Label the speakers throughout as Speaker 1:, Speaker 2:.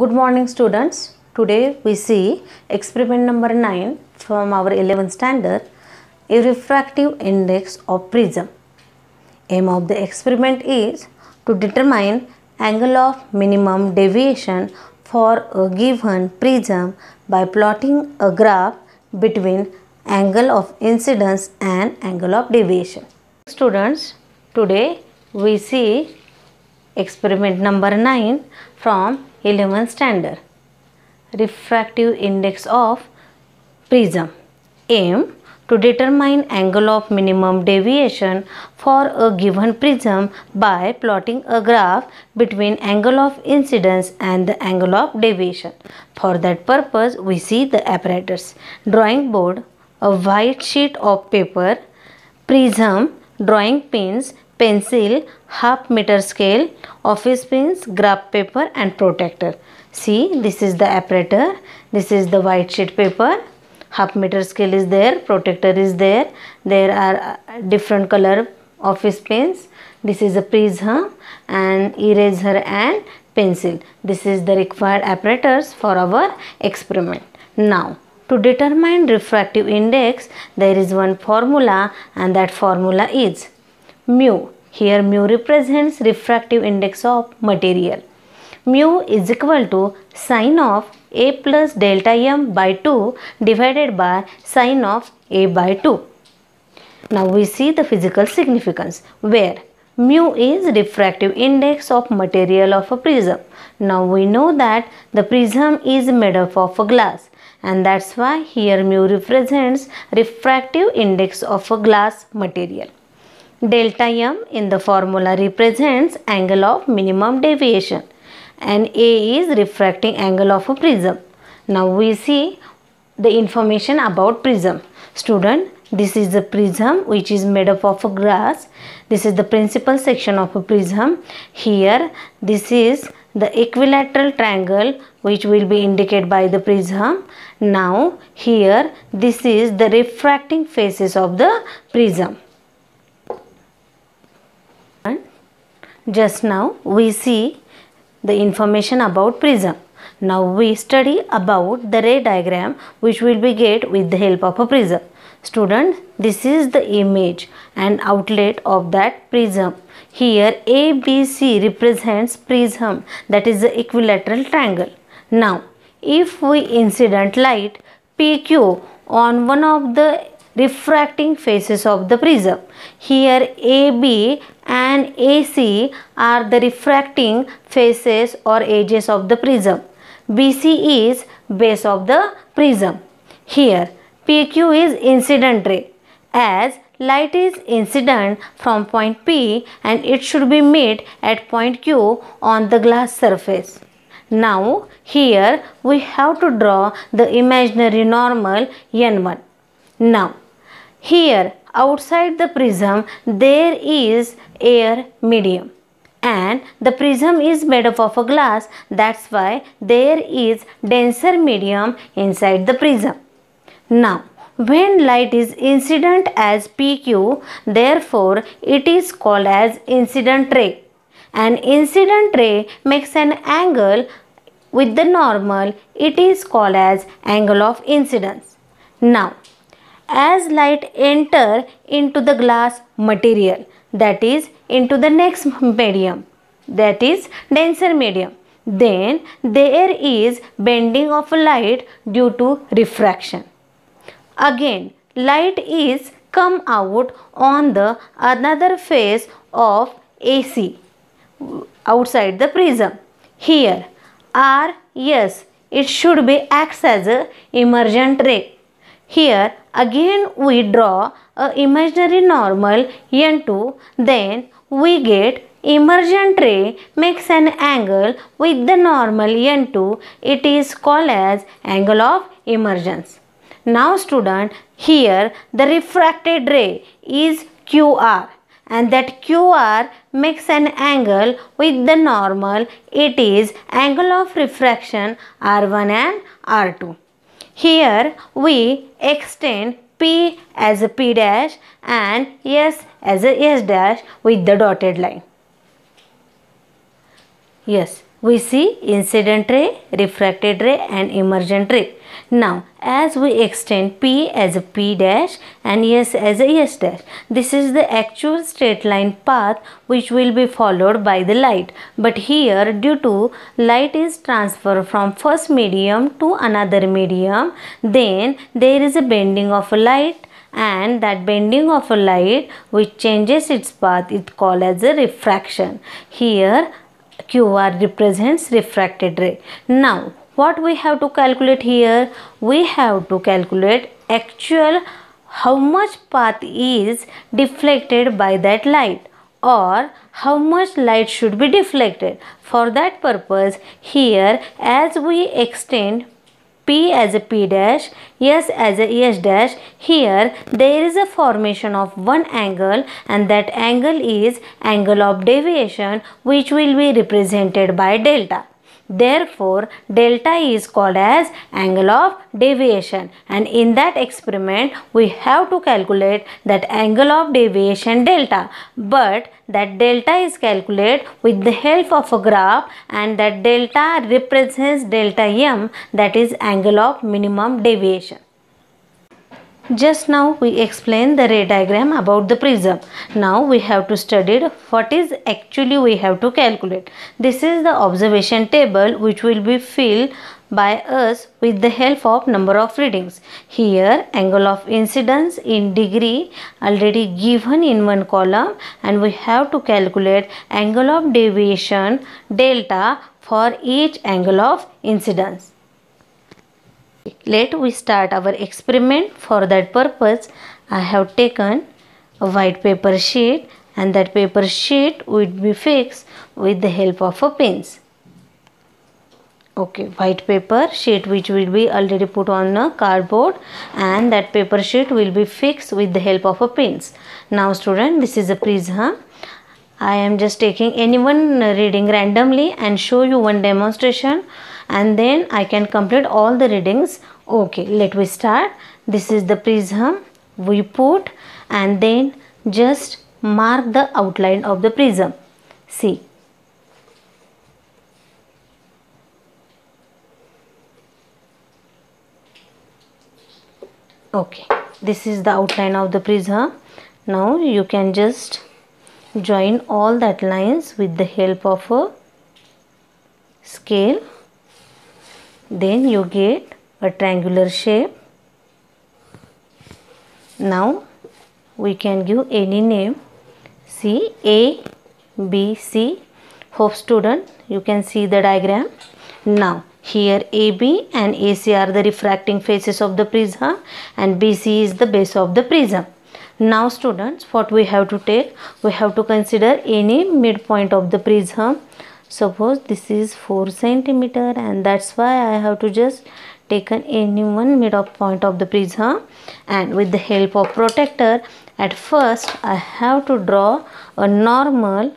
Speaker 1: Good morning students. Today we see experiment number 9 from our 11th standard, a refractive index of prism. Aim of the experiment is to determine angle of minimum deviation for a given prism by plotting a graph between angle of incidence and angle of deviation. Students, today we see experiment number 9 from 11th standard, refractive index of prism. Aim to determine angle of minimum deviation for a given prism by plotting a graph between angle of incidence and the angle of deviation. For that purpose, we see the apparatus: drawing board, a white sheet of paper, prism, drawing pins, pencil, half meter scale, office pins, graph paper and protractor. See, this is the apparatus. This is the white sheet paper. Half meter scale is there, protractor is there. There are different color office pens. This is a prism and eraser and pencil. This is the required apparatus for our experiment. Now, to determine refractive index, there is one formula, and that formula is mu. Here mu represents refractive index of material. Mu is equal to sine of A plus delta m by 2 divided by sine of A by 2. Now we see the physical significance, where mu is refractive index of material of a prism. Now we know that the prism is made up of a glass, and that's why here mu represents refractive index of a glass material. Delta m in the formula represents angle of minimum deviation, and A is refracting angle of a prism. Now we see the information about prism. Student, this is the prism which is made up of a glass. This is the principal section of a prism. Here this is the equilateral triangle which will be indicated by the prism. Now here this is the refracting faces of the prism. Just now we see the information about prism. Now we study about the ray diagram which will be get with the help of a prism. Students, this is the image and outlet of that prism. Here ABC represents prism, that is the equilateral triangle. Now if we incident light PQ on one of the refracting faces of the prism, here AB and AC are the refracting faces or edges of the prism. BC is base of the prism. Here PQ is incident ray, as light is incident from point P and it should be met at point Q on the glass surface. Now here we have to draw the imaginary normal N1. Now here outside the prism there is air medium, and the prism is made up of a glass, that's why there is denser medium inside the prism. Now when light is incident as PQ, therefore it is called as incident ray. An incident ray makes an angle with the normal, it is called as angle of incidence. Now as light enter into the glass material, that is into the next medium, that is denser medium, then there is bending of light due to refraction. Again light is come out on the another face of AC outside the prism. Here R, yes, it should be acts as a emergent ray. Here again we draw a imaginary normal N2, then we get emergent ray makes an angle with the normal N2, it is called as angle of emergence. Now student, here the refracted ray is QR, and that QR makes an angle with the normal, it is angle of refraction R1 and R2. Here we extend P as a P dash and S as a S dash with the dotted line. Yes, we see incident ray, refracted ray and emergent ray. Now, as we extend P as a P dash and S as a S dash, this is the actual straight line path which will be followed by the light. But here, due to light is transferred from first medium to another medium, then there is a bending of light, and that bending of a light which changes its path is called as a refraction. Here QR represents refracted ray. Now what we have to calculate here? We have to calculate actual how much path is deflected by that light, or how much light should be deflected. For that purpose, here as we extend P as a P dash, S as a S dash, here there is a formation of one angle, and that angle is angle of deviation, which will be represented by delta. Therefore, delta is called as angle of deviation, and in that experiment we have to calculate that angle of deviation delta, but that delta is calculated with the help of a graph, and that delta represents delta m, that is angle of minimum deviation. Just now we explained the ray diagram about the prism. Now we have to study what is actually we have to calculate. This is the observation table which will be filled by us with the help of number of readings. Here angle of incidence in degree already given in one column, and we have to calculate angle of deviation delta for each angle of incidence. Let we start our experiment. For that purpose, I have taken a white paper sheet, and that paper sheet would be fixed with the help of a pins. Okay, white paper sheet which will be already put on a cardboard, and that paper sheet will be fixed with the help of a pins. Now student, this is a prism. I am just taking any one reading randomly and show you one demonstration, and then I can complete all the readings. Okay, let me start. This is the prism we put, and then just mark the outline of the prism. See. Okay, this is the outline of the prism. Now you can just join all that lines with the help of a scale. Then you get a triangular shape. Now we can give any name. See, A, B, C. Hope student you can see the diagram. Now here AB and AC are the refracting faces of the prism, and BC is the base of the prism. Now students, what we have to take? We have to consider any midpoint of the prism. Suppose this is 4 centimeter, and that's why I have to just taken any one midpoint of the prism, and with the help of protractor, at first I have to draw a normal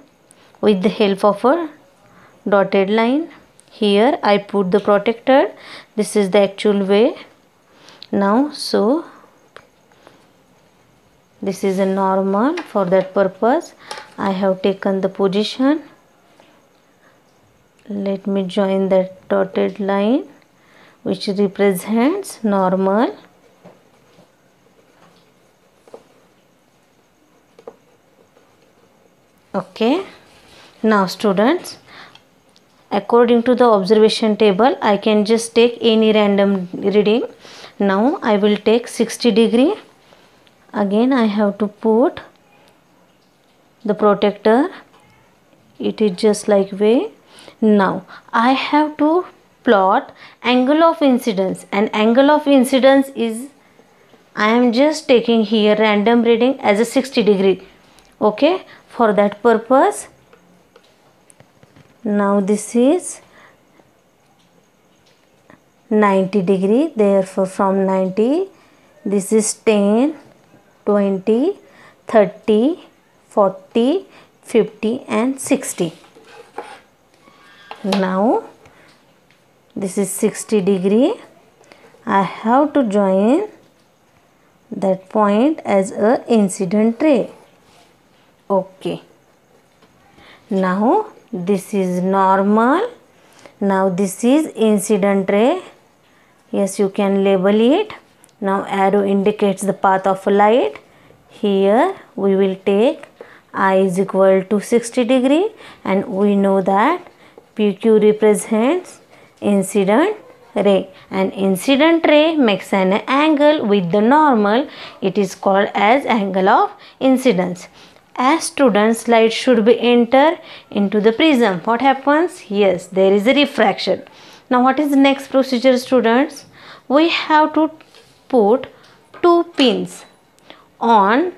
Speaker 1: with the help of a dotted line. Here I put the protractor. This is the actual way. Now so this is a normal. For that purpose I have taken the position. Let me join that dotted line which represents normal. Okay. Now students, according to the observation table, I can just take any random reading. Now I will take 60 degree. Again I have to put the protractor. It is just like way. Now I have to plot angle of incidence, and angle of incidence is, I am just taking here random reading as a 60 degree. Okay, for that purpose, now this is 90 degree. Therefore from 90, this is 10, 20, 30, 40, 50 and 60. Now this is 60 degree. I have to join that point as a incident ray. Okay. Now this is normal Now this is incident ray. Yes, you can label it. Now arrow indicates the path of light. Here we will take I is equal to 60 degree, and we know that PQ represents incident ray, and incident ray makes an angle with the normal. It is called as angle of incidence. As students, light should be enter into the prism. What happens? Yes, there is a refraction. Now what is the next procedure, students? We have to put two pins on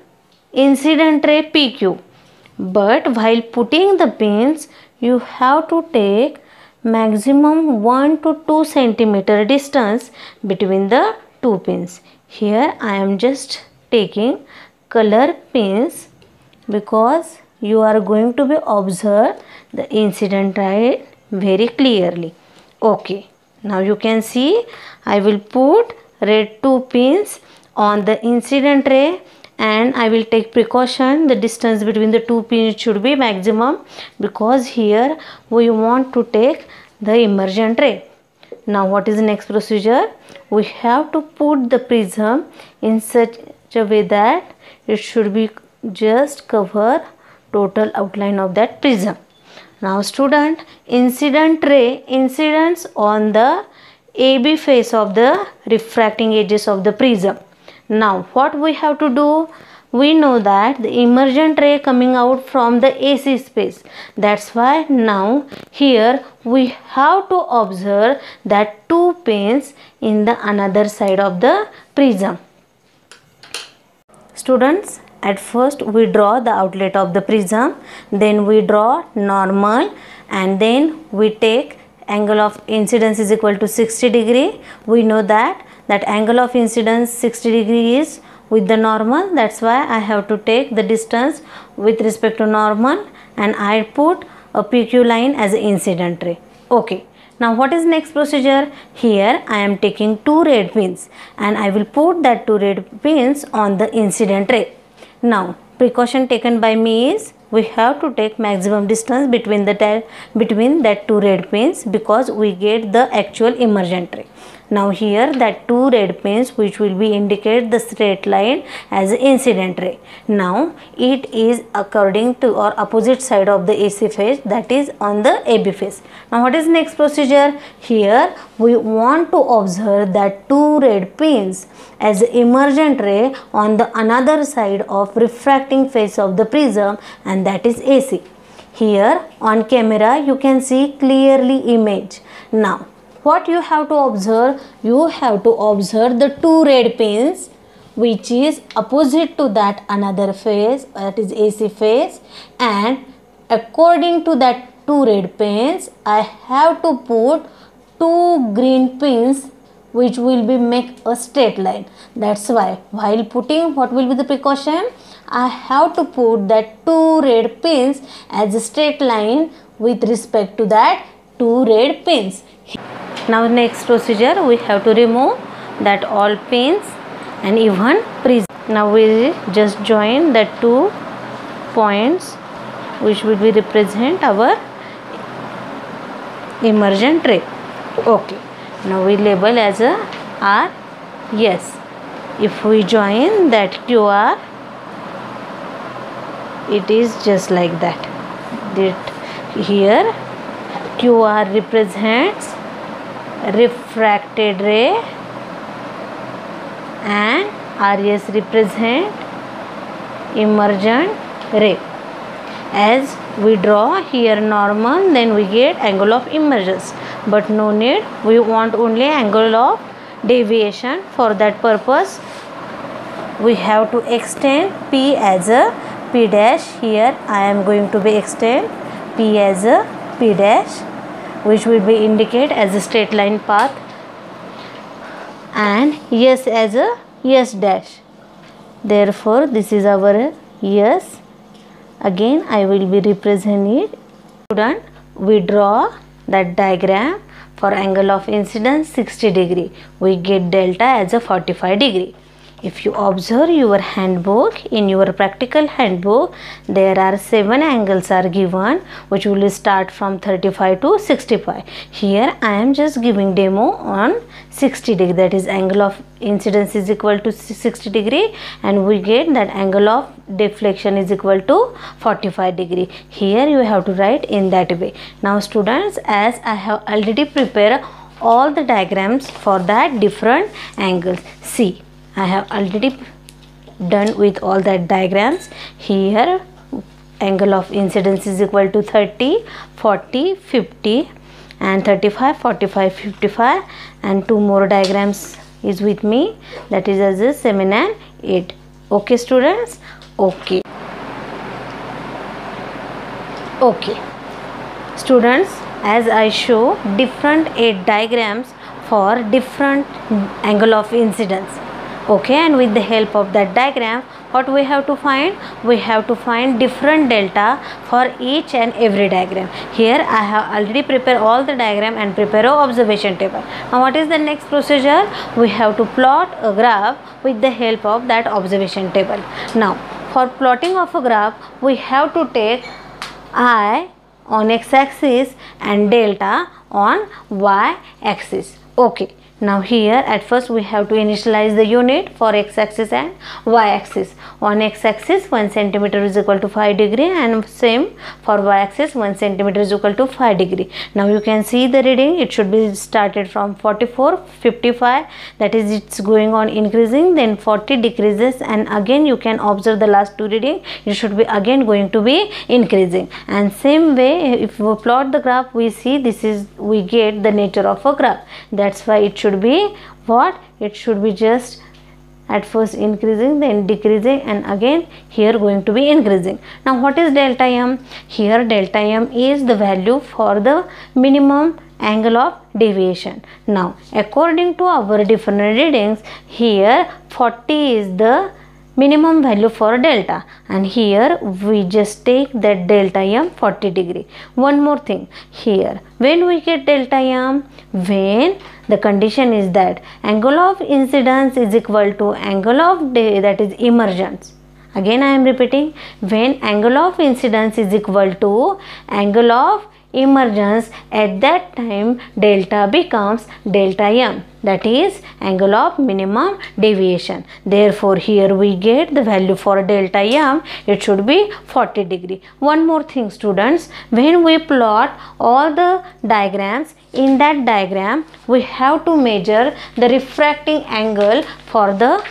Speaker 1: incident ray PQ, but while putting the pins you have to take maximum 1 to 2 centimeter distance between the two pins. Here I am just taking color pins because you are going to be observe the incident ray very clearly. Okay, now you can see I will put red two pins on the incident ray, and I will take precaution. The distance between the two pins should be maximum because here we want to take the emergent ray. Now what is the next procedure? We have to put the prism in such a way that it should be just cover total outline of that prism. Now student, incident ray incidents on the AB face of the refracting edges of the prism. Now what we have to do? We know that the emergent ray coming out from the AC space. That's why now here we have to observe that two pins in the another side of the prism. Students, at first we draw the outlet of the prism, then we draw normal, and then we take angle of incidence is equal to 60 degree. We know that angle of incidence 60 degree is with the normal. That's why I have to take the distance with respect to normal, and I put a PQ line as an incident ray. Okay. Now what is next procedure? Here I am taking two red pins, and I will put that two red pins on the incident ray. Now precaution taken by me is we have to take maximum distance between that two red pins because we get the actual emergent ray. Now here that two red pins which will be indicate the straight line as incident ray. Now it is according to or opposite side of the AC phase, that is on the AB phase. Now what is next procedure? Here we want to observe that two red pins as emergent ray on the another side of refracting face of the prism, and that is AC. Here on camera you can see clearly image. Now what you have to observe? You have to observe the two red pins which is opposite to that another phase, that is AC phase, and according to that two red pins I have to put two green pins which will be make a straight line. That's why while putting, what will be the precaution? I have to put that two red pins as a straight line with respect to that two red pins. Now next procedure, we have to remove that all pins and even prism. Now we just join the two points which will be represent our emergent ray. Okay. Now we label as a R. Yes. If we join that QR, it is just like that. Here QR represents refracted ray and RS represent emergent ray. As we draw here normal, then we get angle of emergence, but no need, we want only angle of deviation. For that purpose we have to extend P as a P dash. Here I am going to be extend P as a P dash, which will be indicate as a straight line path, and S as a S dash. Therefore this is our S. Again I will be representing it. Student, we draw that diagram for angle of incidence 60 degree. We get delta as a 45 degree. if you observe your handbook, in your practical handbook, there are 7 angles are given, which will start from 35 to 65. Here I am just giving demo on 60 degree, that is angle of incidence is equal to 60 degree, and we get that angle of deflection is equal to 45 degree. Here you have to write in that way. Now students, as I have already prepared all the diagrams for that different angles, see, I have already done with all that diagrams. Here angle of incidence is equal to 30, 40, 50 and 35, 45, 55, and 2 more diagrams is with me, that is as a 7 and 8. Okay students? Okay. Okay. Students, as I show different 8 diagrams for different angle of incidence. Okay, and with the help of that diagram, what we have to find? We have to find different delta for each and every diagram. Here I have already prepared all the diagram and prepare a observation table. Now what is the next procedure? We have to plot a graph with the help of that observation table. Now for plotting of a graph, we have to take I on x-axis and delta on y-axis. Okay. Now here at first we have to initialize the unit for x-axis and y-axis. On x-axis 1 centimeter is equal to 5 degree, and same for y-axis 1 centimeter is equal to 5 degree. Now you can see the reading, it should be started from 44, 55, that is it's going on increasing, then 40 decreases, and again you can observe the last 2 reading, it should be again going to be increasing. And same way if we plot the graph, we see this is, we get the nature of a graph. That's why it should be what? It should be just at first increasing, then decreasing, and again here going to be increasing. Now what is delta m? Here delta m is the value for the minimum angle of deviation. Now according to our different readings, here 40 is the minimum value for delta, and here we just take that delta m 40 degree. One more thing, here when we get delta m, when the condition is that angle of incidence is equal to angle of that is emergence. Again I am repeating, when angle of incidence is equal to angle of emergence, at that time delta becomes delta m, that is angle of minimum deviation. Therefore here we get the value for delta m, it should be 40 degree. One more thing students, when we plot all the diagrams, in that diagram we have to measure the refracting angle for the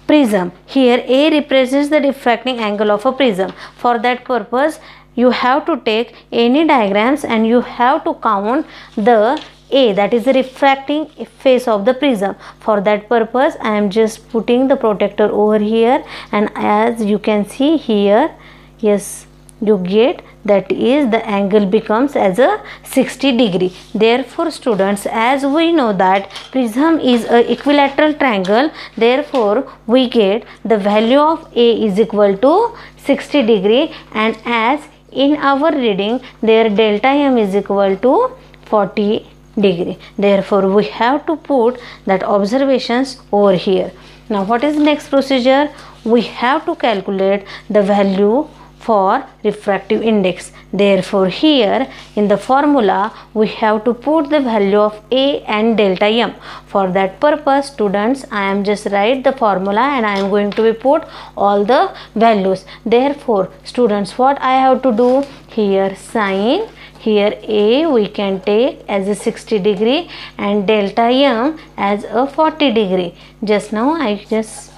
Speaker 1: prism. Here A represents the refracting angle of a prism. For that purpose you have to take any diagrams and you have to count the A, that is the refracting face of the prism. For that purpose I am just putting the protector over here, and as you can see here, yes, you get that is the angle becomes as a 60 degree. Therefore students, as we know that prism is a equilateral triangle, therefore we get the value of A is equal to 60 degree, and as in our reading their delta m is equal to 40 degree. Therefore we have to put that observations over here. Now what is the next procedure? We have to calculate the value for refractive index. Therefore here in the formula we have to put the value of A and delta m. For that purpose students, I am just write the formula and I am going to put all the values. Therefore students, what I have to do here, sine, here A we can take as a 60 degree and delta m as a 40 degree. Just now I just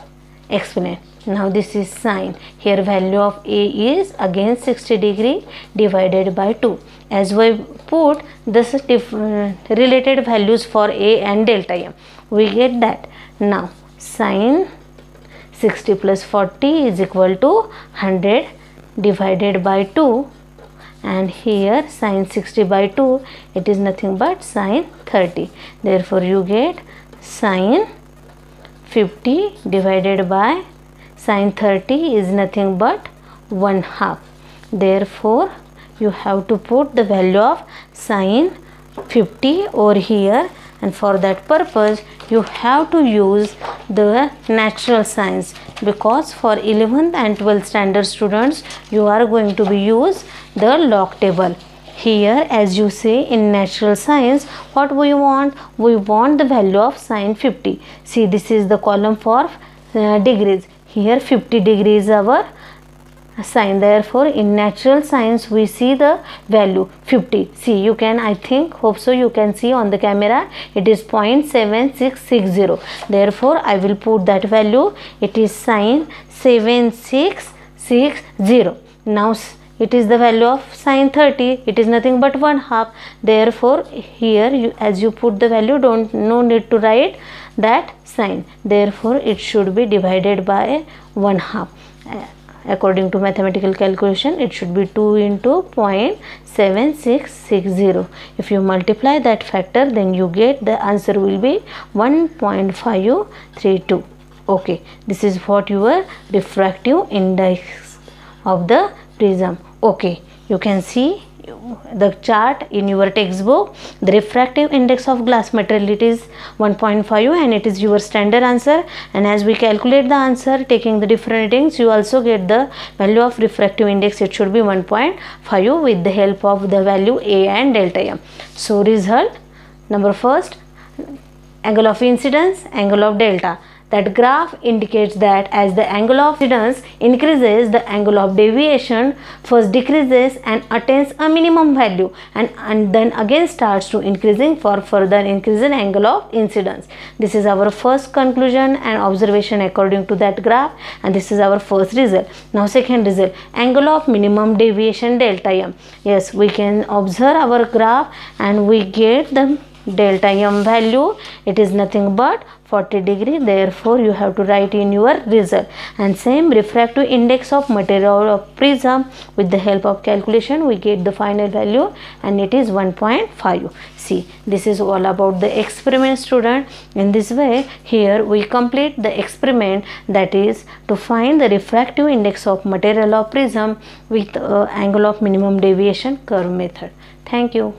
Speaker 1: explain. Now this is sine. Here value of A is again 60 degree divided by 2. As we put this related values for A and delta m, we get that. Now sine 60 plus 40 is equal to 100 divided by 2, and here sine 60 by 2, it is nothing but sine 30. Therefore you get sine 50 divided by sine 30 is nothing but 1/2. Therefore you have to put the value of sine 50 over here, and for that purpose you have to use the natural science, because for 11th and 12th standard students you are going to be use the log table. Here, as you say, in natural science, what we want the value of sine 50. See, this is the column for degrees. Here 50 degrees is our sine. Therefore, in natural science we see the value 50. See, you can, I think, hope so, you can see on the camera, it is 0.7660. Therefore, I will put that value. It is sine 7660. Now it is the value of sine 30. It is nothing but 1/2. Therefore, here as you put the value, no need to write that sign. Therefore, it should be divided by 1/2. According to mathematical calculation, it should be 2 into 0.7660. If you multiply that factor, then you get the answer will be 1.532. Okay, this is what your refractive index of the prism. Okay, you can see the chart in your textbook. The refractive index of glass material, it is 1.5, and it is your standard answer. And as we calculate the answer taking the different readings, you also get the value of refractive index. It should be 1.5 with the help of the value A and delta M. So result number first, angle of incidence, angle of delta. That graph indicates that as the angle of incidence increases, the angle of deviation first decreases and attains a minimum value, and then again starts to increasing for further increase in angle of incidence. This is our first conclusion and observation according to that graph, and this is our first result. Now second result, angle of minimum deviation delta M. Yes, we can observe our graph and we get the delta M value. It is nothing but 40 degree. Therefore, you have to write in your result. And same refractive index of material of prism, with the help of calculation we get the final value, and it is 1.5. See, this is all about the experiment, student. In this way, here we complete the experiment, that is to find the refractive index of material of prism with angle of minimum deviation curve method. Thank you.